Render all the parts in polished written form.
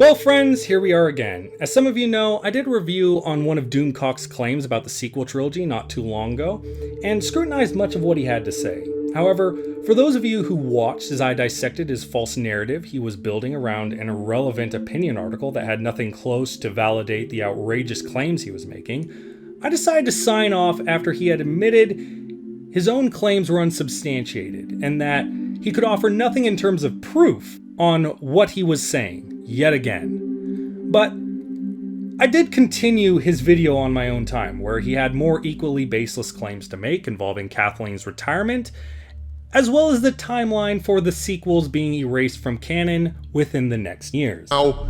Well friends, here we are again. As some of you know, I did a review on one of Doomcock's claims about the sequel trilogy not too long ago, and scrutinized much of what he had to say. However, for those of you who watched as I dissected his false narrative he was building around an irrelevant opinion article that had nothing close to validate the outrageous claims he was making, I decided to sign off after he had admitted his own claims were unsubstantiated, and that he could offer nothing in terms of proof on what he was saying. Yet again. But I did continue his video on my own time, where he had more equally baseless claims to make involving Kathleen's retirement, as well as the timeline for the sequels being erased from canon within the next years. Now,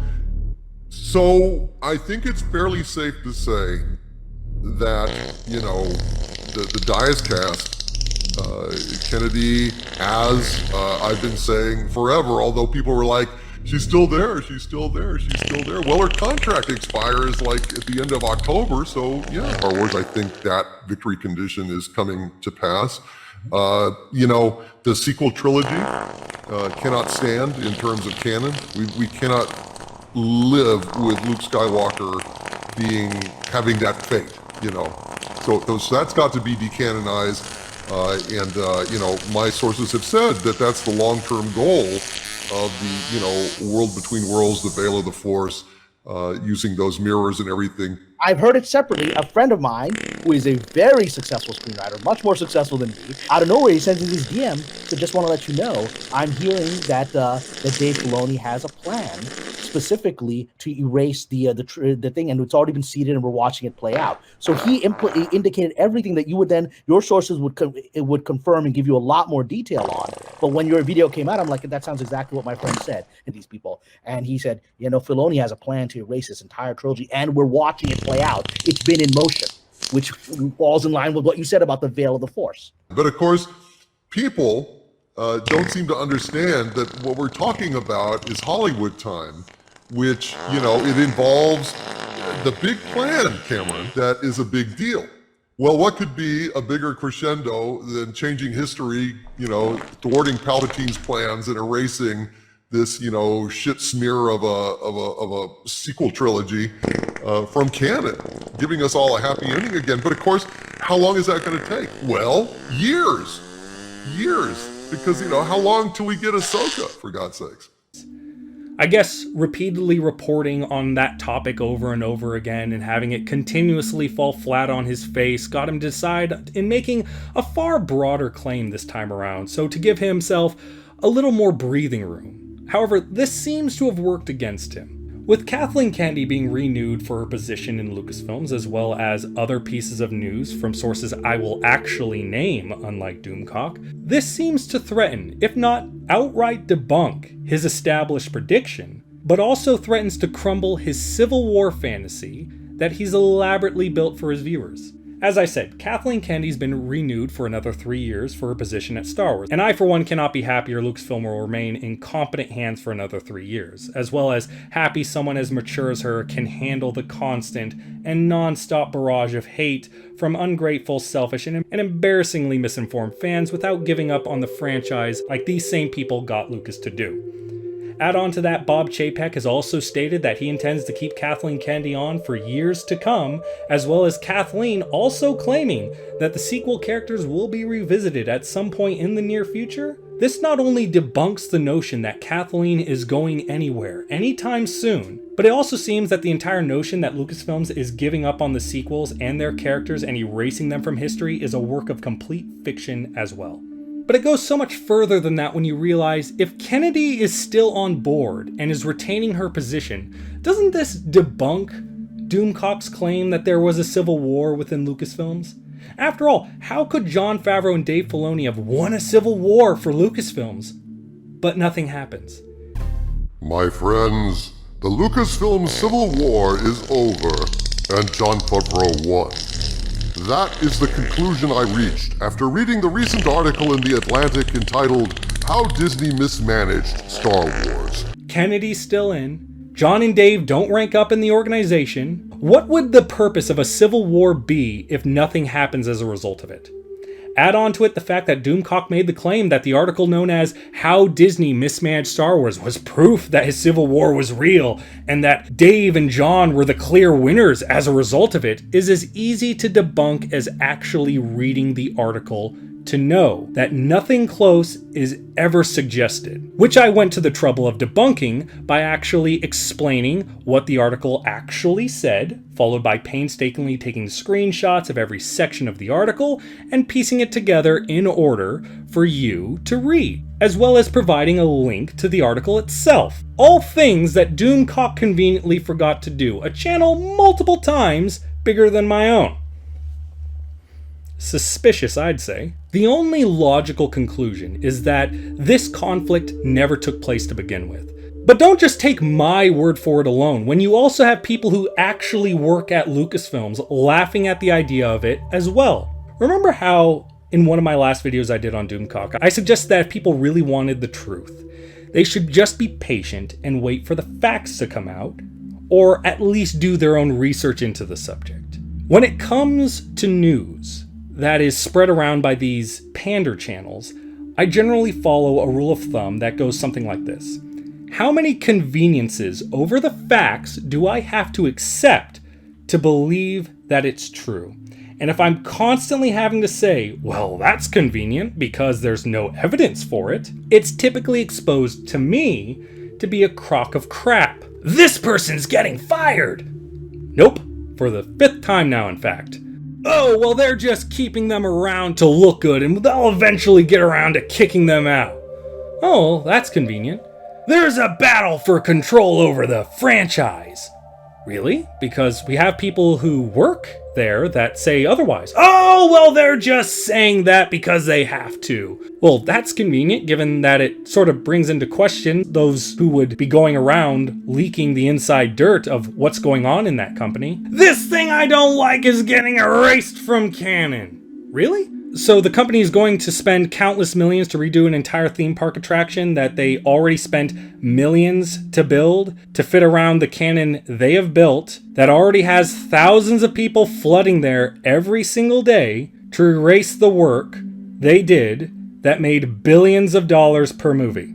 so I think it's fairly safe to say that, the Dias cast, Kennedy, as I've been saying forever, although people were like, she's still there, she's still there, she's still there. Well, her contract expires at the end of October, so yeah. Star Wars, I think that victory condition is coming to pass. The sequel trilogy cannot stand in terms of canon. We cannot live with Luke Skywalker having that fate, So that's got to be decanonized, and my sources have said that that's the long-term goal of the, world between worlds, the veil of the Force, using those mirrors and everything. I've heard it separately. A friend of mine, who is a very successful screenwriter, much more successful than me, out of nowhere he sends me this DM, so just want to let you know, I'm hearing that that Dave Filoni has a plan specifically to erase the thing, and it's already been seeded, and we're watching it play out. So he indicated everything that you would then, your sources would confirm and give you a lot more detail on. But when your video came out, I'm like, that sounds exactly what my friend said to these people. And he said, Filoni has a plan to erase this entire trilogy, and we're watching it play out. It's been in motion, which falls in line with what you said about the veil of the Force. But of course, people don't seem to understand that what we're talking about is Hollywood time, which, it involves the big plan, Cameron. That is a big deal. Well, what could be a bigger crescendo than changing history, thwarting Palpatine's plans and erasing this, shit smear of a sequel trilogy from canon, giving us all a happy ending again. But of course, how long is that going to take? Well, years, because how long till we get Ahsoka, for God's sakes? I guess repeatedly reporting on that topic over and over again and having it continuously fall flat on his face got him to decide in making a far broader claim this time around, so to give himself a little more breathing room. However, this seems to have worked against him. With Kathleen Kennedy being renewed for her position in Lucasfilms, as well as other pieces of news from sources I will actually name, unlike Doomcock, this seems to threaten, if not outright debunk, his established prediction, but also threatens to crumble his Civil War fantasy that he's elaborately built for his viewers. As I said, Kathleen Kennedy's been renewed for another 3 years for her position at Star Wars, and I for one cannot be happier Lucasfilm will remain in competent hands for another 3 years, as well as happy someone as mature as her can handle the constant and non-stop barrage of hate from ungrateful, selfish, and embarrassingly misinformed fans without giving up on the franchise like these same people got Lucas to do. Add on to that, Bob Chapek has also stated that he intends to keep Kathleen Kennedy on for years to come, as well as Kathleen also claiming that the sequel characters will be revisited at some point in the near future. This not only debunks the notion that Kathleen is going anywhere anytime soon, but it also seems that the entire notion that Lucasfilms is giving up on the sequels and their characters and erasing them from history is a work of complete fiction as well. But it goes so much further than that when you realize if Kennedy is still on board and is retaining her position, doesn't this debunk Doomcock's claim that there was a civil war within Lucasfilms? After all, how could Jon Favreau and Dave Filoni have won a civil war for Lucasfilms, but nothing happens? My friends, the Lucasfilm Civil War is over, and Jon Favreau won. That is the conclusion I reached after reading the recent article in The Atlantic entitled, How Disney Mismanaged Star Wars. Kennedy's still in. Jon and Dave don't rank up in the organization. What would the purpose of a civil war be if nothing happens as a result of it? Add on to it the fact that Doomcock made the claim that the article known as How Disney Mismanaged Star Wars was proof that his Civil War was real, and that Dave and John were the clear winners as a result of it, is as easy to debunk as actually reading the article to know that nothing close is ever suggested, which I went to the trouble of debunking by actually explaining what the article actually said, followed by painstakingly taking screenshots of every section of the article and piecing it together in order for you to read, as well as providing a link to the article itself. All things that Doomcock conveniently forgot to do, a channel multiple times bigger than my own. Suspicious, I'd say. The only logical conclusion is that this conflict never took place to begin with. But don't just take my word for it alone, when you also have people who actually work at Lucasfilms laughing at the idea of it as well. Remember how, in one of my last videos I did on Doomcock, I suggested that if people really wanted the truth, they should just be patient and wait for the facts to come out, or at least do their own research into the subject. When it comes to news that is spread around by these pander channels, I generally follow a rule of thumb that goes something like this. How many conveniences over the facts do I have to accept to believe that it's true? And if I'm constantly having to say, well, that's convenient because there's no evidence for it, it's typically exposed to me to be a crock of crap. This person's getting fired! Nope, for the 5th time now, in fact. Oh, well, they're just keeping them around to look good, and they'll eventually get around to kicking them out. Oh, well, that's convenient. There's a battle for control over the franchise. Really? Because we have people who work there that say otherwise. Oh, well, they're just saying that because they have to. Well, that's convenient, given that it sort of brings into question those who would be going around leaking the inside dirt of what's going on in that company. This thing I don't like is getting erased from canon. Really? So the company is going to spend countless millions to redo an entire theme park attraction that they already spent millions to build to fit around the canon they have built that already has thousands of people flooding there every single day to erase the work they did that made billions of dollars per movie.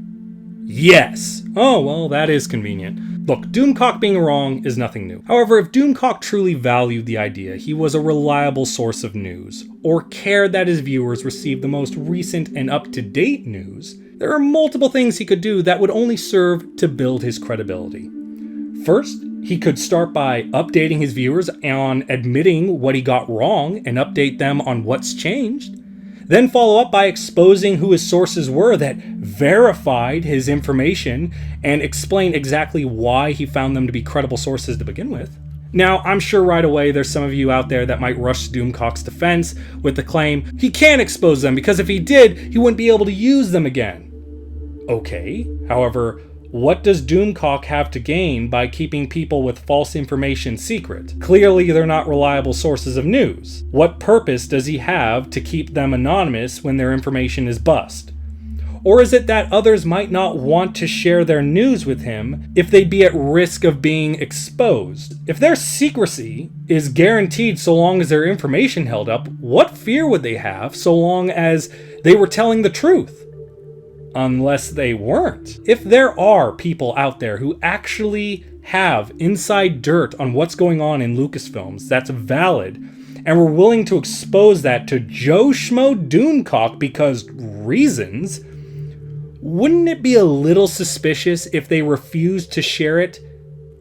Yes. Oh, well, that is convenient. Look, Doomcock being wrong is nothing new. However, if Doomcock truly valued the idea he was a reliable source of news, or cared that his viewers received the most recent and up-to-date news, there are multiple things he could do that would only serve to build his credibility. First, he could start by updating his viewers on admitting what he got wrong and update them on what's changed. Then follow up by exposing who his sources were that verified his information and explain exactly why he found them to be credible sources to begin with. Now, I'm sure right away there's some of you out there that might rush to Doomcock's defense with the claim he can't expose them because if he did, he wouldn't be able to use them again. Okay, however, what does Doomcock have to gain by keeping people with false information secret? Clearly, they're not reliable sources of news. What purpose does he have to keep them anonymous when their information is bust? Or is it that others might not want to share their news with him if they'd be at risk of being exposed? If their secrecy is guaranteed so long as their information held up, what fear would they have so long as they were telling the truth? Unless they weren't. If there are people out there who actually have inside dirt on what's going on in Lucasfilms that's valid, and were willing to expose that to Joe Schmo Doomcock because reasons, wouldn't it be a little suspicious if they refused to share it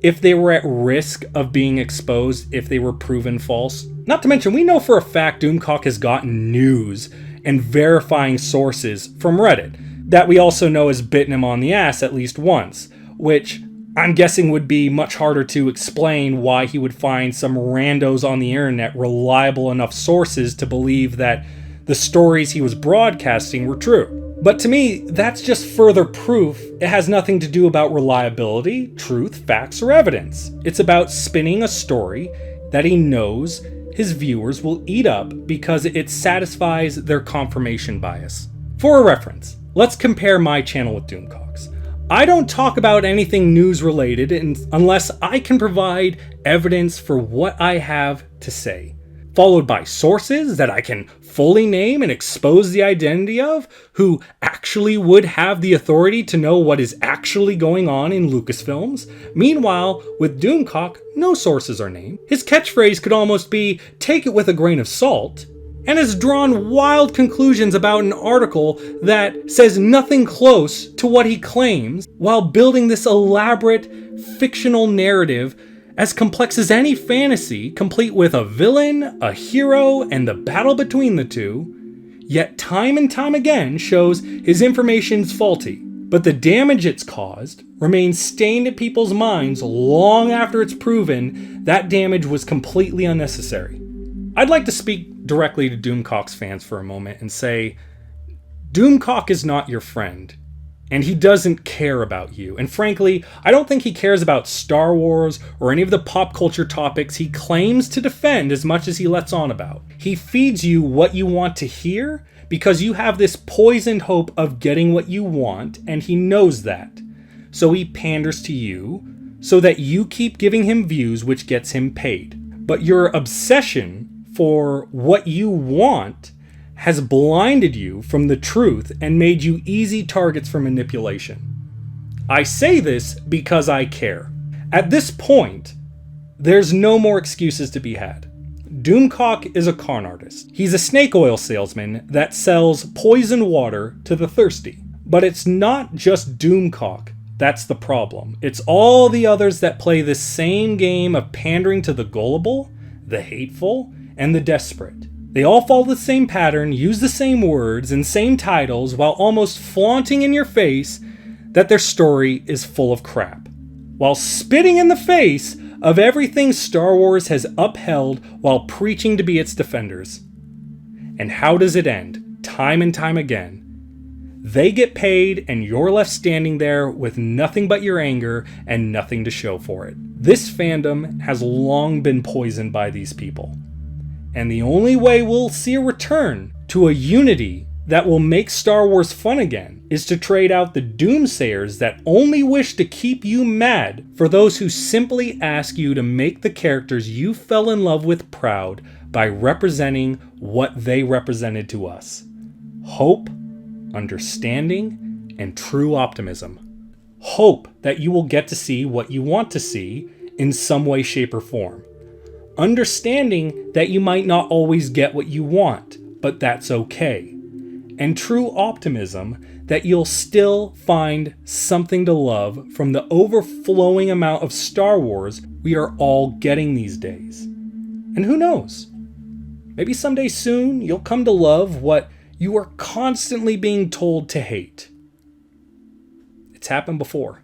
if they were at risk of being exposed if they were proven false? Not to mention, we know for a fact Doomcock has gotten news and verifying sources from Reddit that we also know has bitten him on the ass at least once, which I'm guessing would be much harder to explain why he would find some randos on the internet reliable enough sources to believe that the stories he was broadcasting were true. But to me, that's just further proof it has nothing to do about reliability, truth, facts, or evidence. It's about spinning a story that he knows his viewers will eat up because it satisfies their confirmation bias. For a reference, let's compare my channel with Doomcock's. I don't talk about anything news related unless I can provide evidence for what I have to say. followed by sources that I can fully name and expose the identity of, who actually would have the authority to know what is actually going on in Lucasfilms. Meanwhile, with Doomcock, no sources are named. His catchphrase could almost be, "take it with a grain of salt," and has drawn wild conclusions about an article that says nothing close to what he claims, while building this elaborate fictional narrative as complex as any fantasy, complete with a villain, a hero, and the battle between the two. Yet time and time again shows his information's faulty, but the damage it's caused remains stained in people's minds long after it's proven that damage was completely unnecessary. I'd like to speak directly to Doomcock's fans for a moment and say, Doomcock is not your friend, and he doesn't care about you. And frankly, I don't think he cares about Star Wars or any of the pop culture topics he claims to defend as much as he lets on about. He feeds you what you want to hear because you have this poisoned hope of getting what you want, and he knows that. So he panders to you so that you keep giving him views, which gets him paid. But your obsession for what you want has blinded you from the truth and made you easy targets for manipulation. I say this because I care. At this point, there's no more excuses to be had. Doomcock is a con artist. He's a snake oil salesman that sells poisoned water to the thirsty. But it's not just Doomcock that's the problem. It's all the others that play this same game of pandering to the gullible, the hateful, and the desperate. They all follow the same pattern, use the same words and same titles while almost flaunting in your face that their story is full of crap, while spitting in the face of everything Star Wars has upheld while preaching to be its defenders. And how does it end? Time and time again. They get paid and you're left standing there with nothing but your anger and nothing to show for it. This fandom has long been poisoned by these people. And the only way we'll see a return to a unity that will make Star Wars fun again is to trade out the doomsayers that only wish to keep you mad for those who simply ask you to make the characters you fell in love with proud by representing what they represented to us. Hope, understanding, and true optimism. Hope that you will get to see what you want to see in some way, shape, or form. Understanding that you might not always get what you want, but that's okay. And true optimism that you'll still find something to love from the overflowing amount of Star Wars we are all getting these days. And who knows? Maybe someday soon you'll come to love what you are constantly being told to hate. It's happened before.